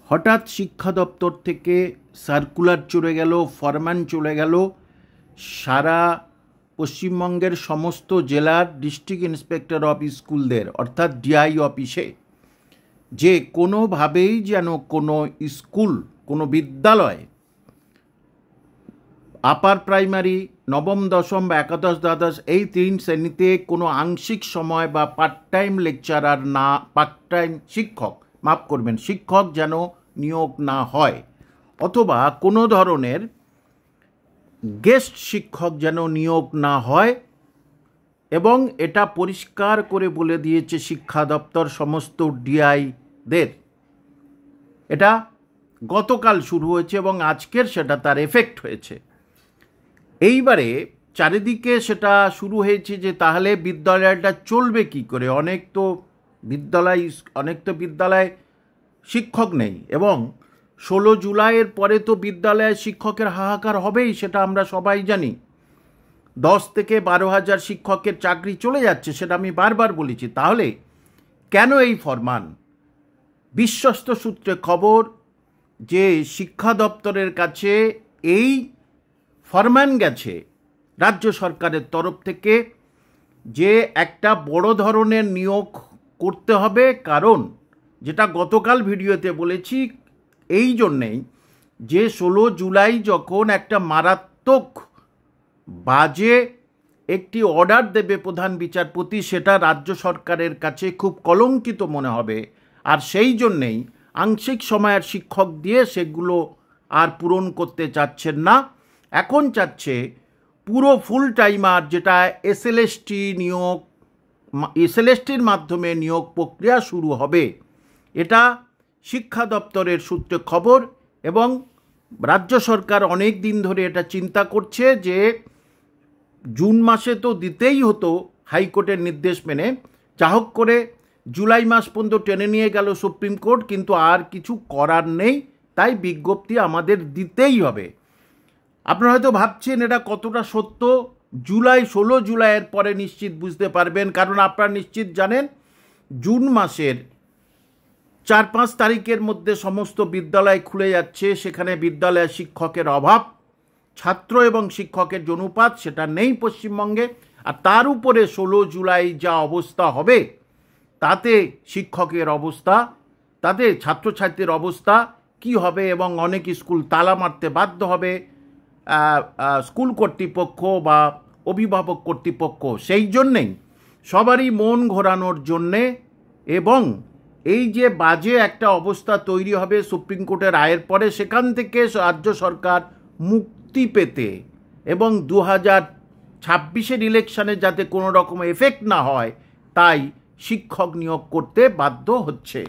হঠাৎ শিক্ষা দপ্তর থেকে সার্কুলার চলে গেল, ফরমান চলে গেল সারা পশ্চিমবঙ্গের সমস্ত জেলার ডিস্ট্রিক্ট ইন্সপেক্টর অফ স্কুলদের অর্থাৎ ডিআই অফিসে যে কোনোভাবেই যেন কোনো স্কুল, কোনো বিদ্যালয়, আপার প্রাইমারি, নবম দশম বা একাদশ দ্বাদশ এই 3 শ্রেণীতে কোনো আংশিক সময় বা পার্ট টাইম লেকচারার না, পার্ট টাইম শিক্ষক যেন নিয়োগ না হয়, অথবা কোনো ধরনের গেস্ট শিক্ষক যেন নিয়োগ না হয়। এবং এটা পরিষ্কার করে বলে দিয়েছে শিক্ষা দপ্তর সমস্ত ডিআইদের। এটা গতকাল শুরু হয়েছে এবং আজকের সেটা তার এফেক্ট হয়েছে। এইবারে চারিদিকে সেটা শুরু হয়েছে যে তাহলে বিদ্যালয়টা চলবে কি করে। অনেক তো বিদ্যালয় শিক্ষক নেই এবং 16 জুলাইয়ের পরে তো বিদ্যালয়ে শিক্ষকের হাহাকার হবেই, সেটা আমরা সবাই জানি। 10 থেকে 12,000 শিক্ষকের চাকরি চলে যাচ্ছে, সেটা আমি বারবার বলেছি। তাহলে কেন এই ফরমান? বিশ্বস্ত সূত্রে খবর যে শিক্ষা দপ্তরের কাছে এই ফরমান গেছে রাজ্য সরকারের তরফ থেকে যে একটা বড় ধরনের নিয়োগ করতে হবে। কারণ যেটা গতকাল ভিডিওতে বলেছি, এই জন্যেই যে 16 জুলাই যখন একটা মারাত্মক বাজে একটি অর্ডার দেবে প্রধান বিচারপতি, সেটা রাজ্য সরকারের কাছে খুব কলঙ্কিত মনে হবে। আর সেই জন্যেই আংশিক সময়ের শিক্ষক দিয়ে সেগুলো আর পূরণ করতে চাচ্ছেন না। এখন চাচ্ছে পুরো ফুল টাইমার, যেটা এসএলএসটির মাধ্যমে নিয়োগ প্রক্রিয়া শুরু হবে। এটা শিক্ষা দপ্তরের সূত্রে খবর এবং রাজ্য সরকার অনেক দিন ধরে এটা চিন্তা করছে যে জুন মাসে তো দিতেই হতো হাইকোর্টের নির্দেশ মেনে। যা হোক করে জুলাই মাস পর্যন্ত টেনে নিয়ে গেল সুপ্রিম কোর্ট, কিন্তু আর কিছু করার নেই, তাই বিজ্ঞপ্তি আমাদের দিতেই হবে। আপনারা হয়তো ভাবছেন এটা কতটা সত্য। 16 জুলাইয়ের পরে নিশ্চিত বুঝতে পারবেন, কারণ আপনারা নিশ্চিত জানেন জুন মাসের 4-5 তারিখের মধ্যে সমস্ত বিদ্যালয় খুলে যাচ্ছে। সেখানে বিদ্যালয়ে শিক্ষকের অভাব, ছাত্র এবং শিক্ষকের যে অনুপাত সেটা নেই পশ্চিমবঙ্গে। আর তার উপরে 16 জুলাই যা অবস্থা হবে, তাতে শিক্ষকের অবস্থা, তাতে ছাত্রছাত্রীর অবস্থা কি হবে, এবং অনেক স্কুল তালা মারতে বাধ্য হবে স্কুল কর্তৃপক্ষ বা অভিভাবক কর্তৃপক্ষ। সেই জন্যেই সবারই মন ঘোরানোর জন্যে এবং এই যে বাজে একটা অবস্থা তৈরি হবে সুপ্রিম কোর্টের রায়ের পরে, সেখান থেকে রাজ্য সরকার মুক্তি পেতে এবং 2026-এর ইলেকশনে যাতে কোনো রকম এফেক্ট না হয়, তাই শিক্ষক নিয়োগ করতে বাধ্য হচ্ছে।